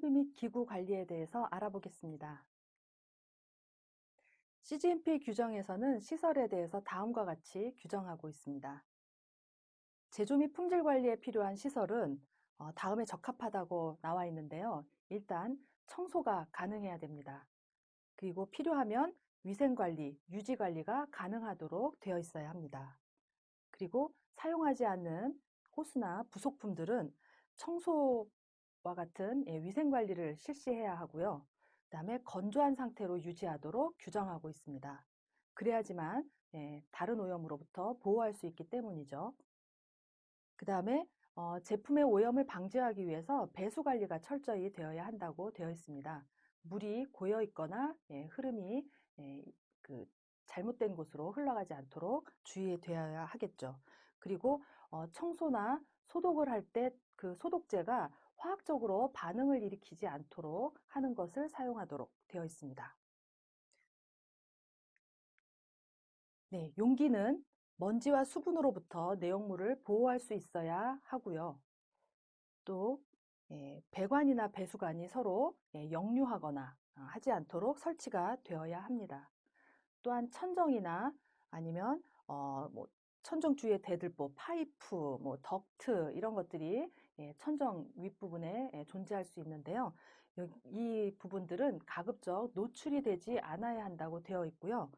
설비 및 기구 관리에 대해서 알아보겠습니다. CGMP 규정에서는 시설에 대해서 다음과 같이 규정하고 있습니다. 제조 및 품질 관리에 필요한 시설은 다음에 적합하다고 나와 있는데요. 일단 청소가 가능해야 됩니다. 그리고 필요하면 위생관리, 유지관리가 가능하도록 되어 있어야 합니다. 그리고 사용하지 않는 호스나 부속품들은 청소와 같은 위생관리를 실시해야 하고요. 그다음에 건조한 상태로 유지하도록 규정하고 있습니다. 그래야지만 다른 오염으로부터 보호할 수 있기 때문이죠. 그다음에 제품의 오염을 방지하기 위해서 배수 관리가 철저히 되어야 한다고 되어 있습니다. 물이 고여 있거나 흐름이 그 잘못된 곳으로 흘러가지 않도록 주의되어야 하겠죠. 그리고 청소나 소독을 할 때 그 소독제가 화학적으로 반응을 일으키지 않도록 하는 것을 사용하도록 되어 있습니다. 네, 용기는 먼지와 수분으로부터 내용물을 보호할 수 있어야 하고요. 또 배관이나 배수관이 서로 역류하거나 하지 않도록 설치가 되어야 합니다. 또한 천정이나 아니면 뭐 천정 주위의 대들보, 파이프, 뭐 덕트 이런 것들이 천정 윗부분에 존재할 수 있는데요. 이 부분들은 가급적 노출이 되지 않아야 한다고 되어 있고요.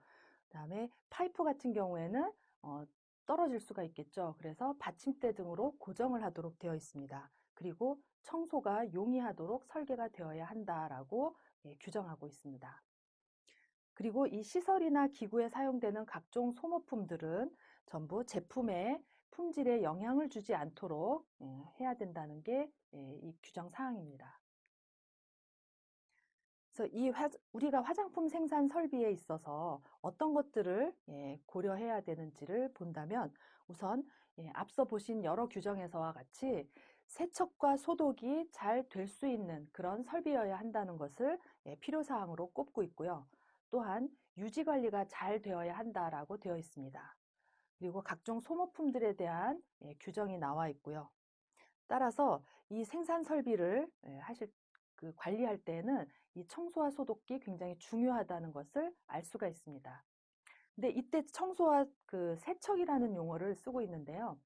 그다음에 파이프 같은 경우에는 떨어질 수가 있겠죠. 그래서 받침대 등으로 고정을 하도록 되어 있습니다. 그리고 청소가 용이하도록 설계가 되어야 한다라고 규정하고 있습니다. 그리고 이 시설이나 기구에 사용되는 각종 소모품들은 전부 제품의 품질에 영향을 주지 않도록 해야 된다는 게 이 규정 사항입니다. 그래서 우리가 화장품 생산 설비에 있어서 어떤 것들을 고려해야 되는지를 본다면 우선 앞서 보신 여러 규정에서와 같이 세척과 소독이 잘 될 수 있는 그런 설비여야 한다는 것을 필요사항으로 꼽고 있고요. 또한 유지관리가 잘 되어야 한다라고 되어 있습니다. 그리고 각종 소모품들에 대한 규정이 나와 있고요. 따라서 이 생산 설비를 관리할 때에는 이 청소와 소독이 굉장히 중요하다는 것을 알 수가 있습니다. 근데 이때 청소와 그 세척이라는 용어를 쓰고 있는데요.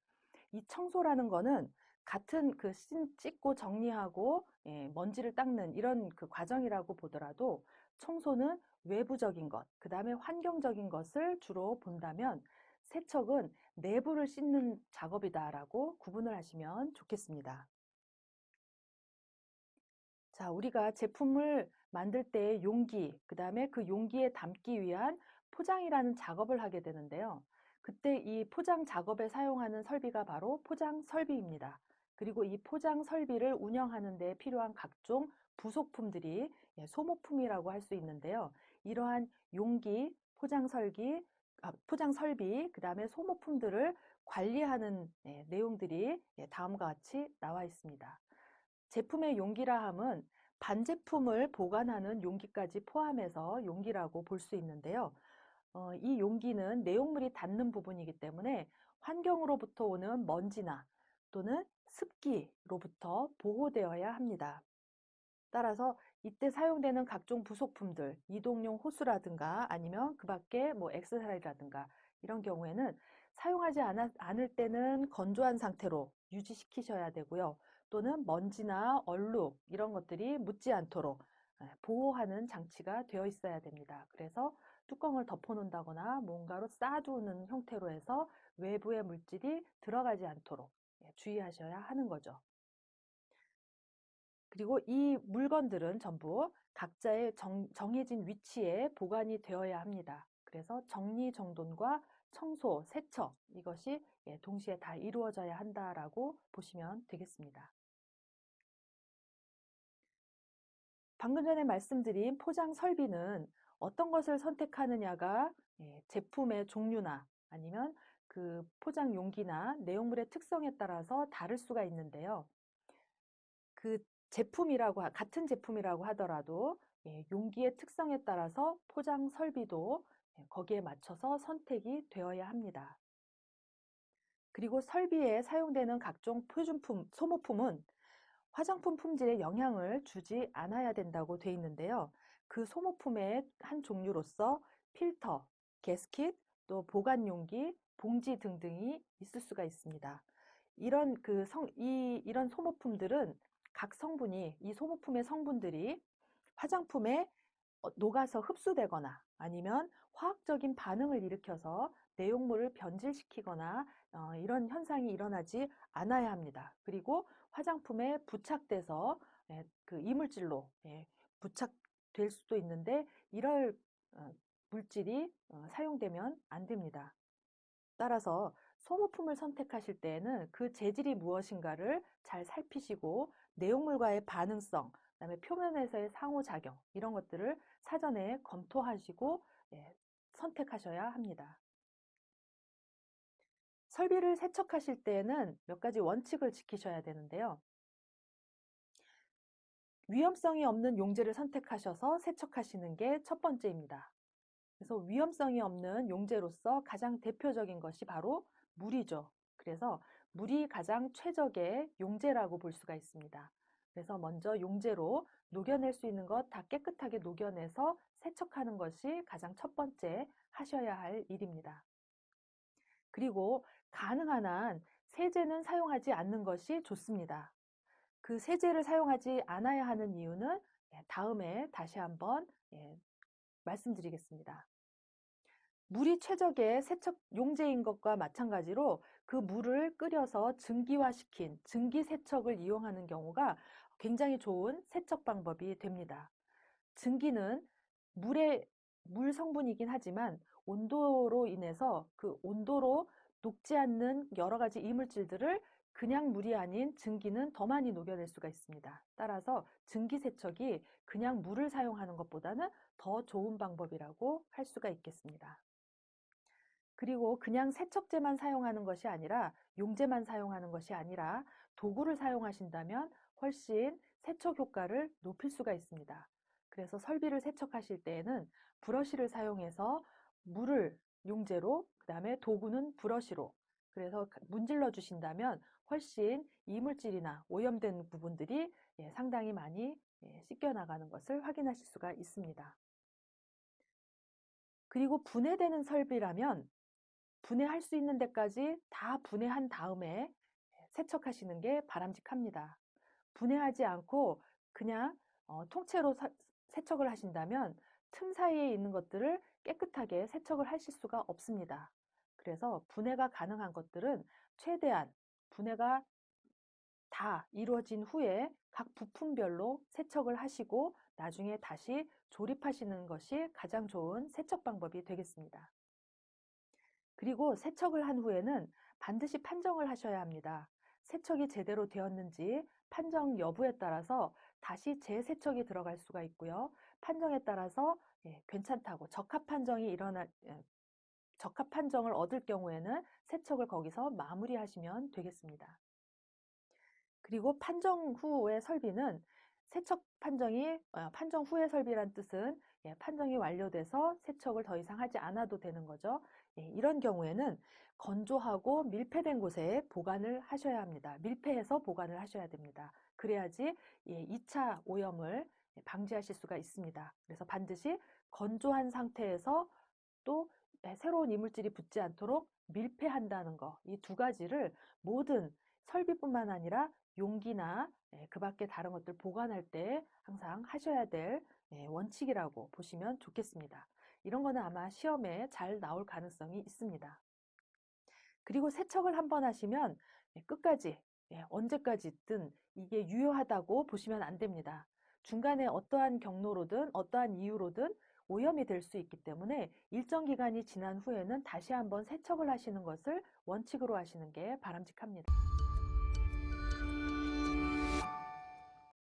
이 청소라는 거는 같은 그 씻고 정리하고 먼지를 닦는 이런 그 과정이라고 보더라도 청소는 외부적인 것, 그 다음에 환경적인 것을 주로 본다면 세척은 내부를 씻는 작업이다라고 구분을 하시면 좋겠습니다. 자, 우리가 제품을 만들 때 용기, 그 다음에 그 용기에 담기 위한 포장이라는 작업을 하게 되는데요. 그때 이 포장 작업에 사용하는 설비가 바로 포장 설비입니다. 그리고 이 포장 설비를 운영하는 데 필요한 각종 부속품들이 소모품이라고 할 수 있는데요. 이러한 용기, 포장 설비, 그 다음에 소모품들을 관리하는 내용들이 다음과 같이 나와 있습니다. 제품의 용기라 함은 반제품을 보관하는 용기까지 포함해서 용기라고 볼 수 있는데요. 이 용기는 내용물이 닿는 부분이기 때문에 환경으로부터 오는 먼지나 또는 습기로부터 보호되어야 합니다. 따라서 이때 사용되는 각종 부속품들, 이동용 호스라든가 아니면 그 밖에 뭐 액세서리라든가 이런 경우에는 사용하지 않을 때는 건조한 상태로 유지시키셔야 되고요. 또는 먼지나 얼룩 이런 것들이 묻지 않도록 보호하는 장치가 되어 있어야 됩니다. 그래서 뚜껑을 덮어 놓는다거나 뭔가로 쌓아두는 형태로 해서 외부의 물질이 들어가지 않도록 주의하셔야 하는 거죠. 그리고 이 물건들은 전부 각자의 정해진 위치에 보관이 되어야 합니다. 그래서 정리정돈과 청소, 세척 이것이 동시에 다 이루어져야 한다라고 보시면 되겠습니다. 방금 전에 말씀드린 포장 설비는 어떤 것을 선택하느냐가 제품의 종류나 아니면 그 포장 용기나 내용물의 특성에 따라서 다를 수가 있는데요. 그 같은 제품이라고 하더라도 용기의 특성에 따라서 포장 설비도 거기에 맞춰서 선택이 되어야 합니다. 그리고 설비에 사용되는 각종 표준품, 소모품은 화장품 품질에 영향을 주지 않아야 된다고 돼 있는데요. 그 소모품의 한 종류로서 필터, 가스킷, 또 보관 용기, 봉지 등등이 있을 수가 있습니다. 이런 소모품들은 각 성분이, 이 소모품의 성분들이 화장품에 녹아서 흡수되거나 아니면 화학적인 반응을 일으켜서 내용물을 변질시키거나 이런 현상이 일어나지 않아야 합니다. 그리고 화장품에 부착돼서 그 이물질로 부착될 수도 있는데 이럴 물질이 사용되면 안 됩니다. 따라서 소모품을 선택하실 때에는 그 재질이 무엇인가를 잘 살피시고 내용물과의 반응성, 그다음에 표면에서의 상호작용 이런 것들을 사전에 검토하시고 선택하셔야 합니다. 설비를 세척하실 때에는 몇 가지 원칙을 지키셔야 되는데요. 위험성이 없는 용제를 선택하셔서 세척하시는 게 첫 번째입니다. 그래서 위험성이 없는 용제로서 가장 대표적인 것이 바로 물이죠. 그래서 물이 가장 최적의 용제라고 볼 수가 있습니다. 그래서 먼저 용제로 녹여낼 수 있는 것 다 깨끗하게 녹여내서 세척하는 것이 가장 첫 번째 하셔야 할 일입니다. 그리고 가능한 한 세제는 사용하지 않는 것이 좋습니다. 그 세제를 사용하지 않아야 하는 이유는 다음에 다시 한번 말씀드리겠습니다. 물이 최적의 세척 용제인 것과 마찬가지로 그 물을 끓여서 증기화시킨 증기세척을 이용하는 경우가 굉장히 좋은 세척 방법이 됩니다. 증기는 물 성분이긴 하지만 온도로 인해서 그 온도로 녹지 않는 여러 가지 이물질들을 그냥 물이 아닌 증기는 더 많이 녹여낼 수가 있습니다. 따라서 증기세척이 그냥 물을 사용하는 것보다는 더 좋은 방법이라고 할 수가 있겠습니다. 그리고 그냥 세척제만 사용하는 것이 아니라 용제만 사용하는 것이 아니라 도구를 사용하신다면 훨씬 세척 효과를 높일 수가 있습니다. 그래서 설비를 세척하실 때에는 브러쉬를 사용해서 물을 용제로, 그 다음에 도구는 브러쉬로, 그래서 문질러 주신다면 훨씬 이물질이나 오염된 부분들이 상당히 많이 씻겨 나가는 것을 확인하실 수가 있습니다. 그리고 분해되는 설비라면 분해할 수 있는 데까지 다 분해한 다음에 세척하시는 게 바람직합니다. 분해하지 않고 그냥 통째로 세척을 하신다면 틈 사이에 있는 것들을 깨끗하게 세척을 하실 수가 없습니다. 그래서 분해가 가능한 것들은 최대한 분해가 다 이루어진 후에 각 부품별로 세척을 하시고 나중에 다시 조립하시는 것이 가장 좋은 세척 방법이 되겠습니다. 그리고 세척을 한 후에는 반드시 판정을 하셔야 합니다. 세척이 제대로 되었는지 판정 여부에 따라서 다시 재세척이 들어갈 수가 있고요. 판정에 따라서 괜찮다고 적합 판정을 얻을 경우에는 세척을 거기서 마무리하시면 되겠습니다. 그리고 판정 후의 설비는 판정 후의 설비란 뜻은 판정이 완료돼서 세척을 더 이상 하지 않아도 되는 거죠. 이런 경우에는 건조하고 밀폐된 곳에 보관을 하셔야 합니다. 밀폐해서 보관을 하셔야 됩니다. 그래야지 2차 오염을 방지하실 수가 있습니다. 그래서 반드시 건조한 상태에서 또 새로운 이물질이 붙지 않도록 밀폐한다는 거, 이 두 가지를 모든 설비뿐만 아니라 용기나 그 밖에 다른 것들 보관할 때 항상 하셔야 될 원칙이라고 보시면 좋겠습니다. 이런 거는 아마 시험에 잘 나올 가능성이 있습니다. 그리고 세척을 한번 하시면 끝까지 언제까지든 이게 유효하다고 보시면 안 됩니다. 중간에 어떠한 경로로든 어떠한 이유로든 오염이 될 수 있기 때문에 일정 기간이 지난 후에는 다시 한번 세척을 하시는 것을 원칙으로 하시는 게 바람직합니다.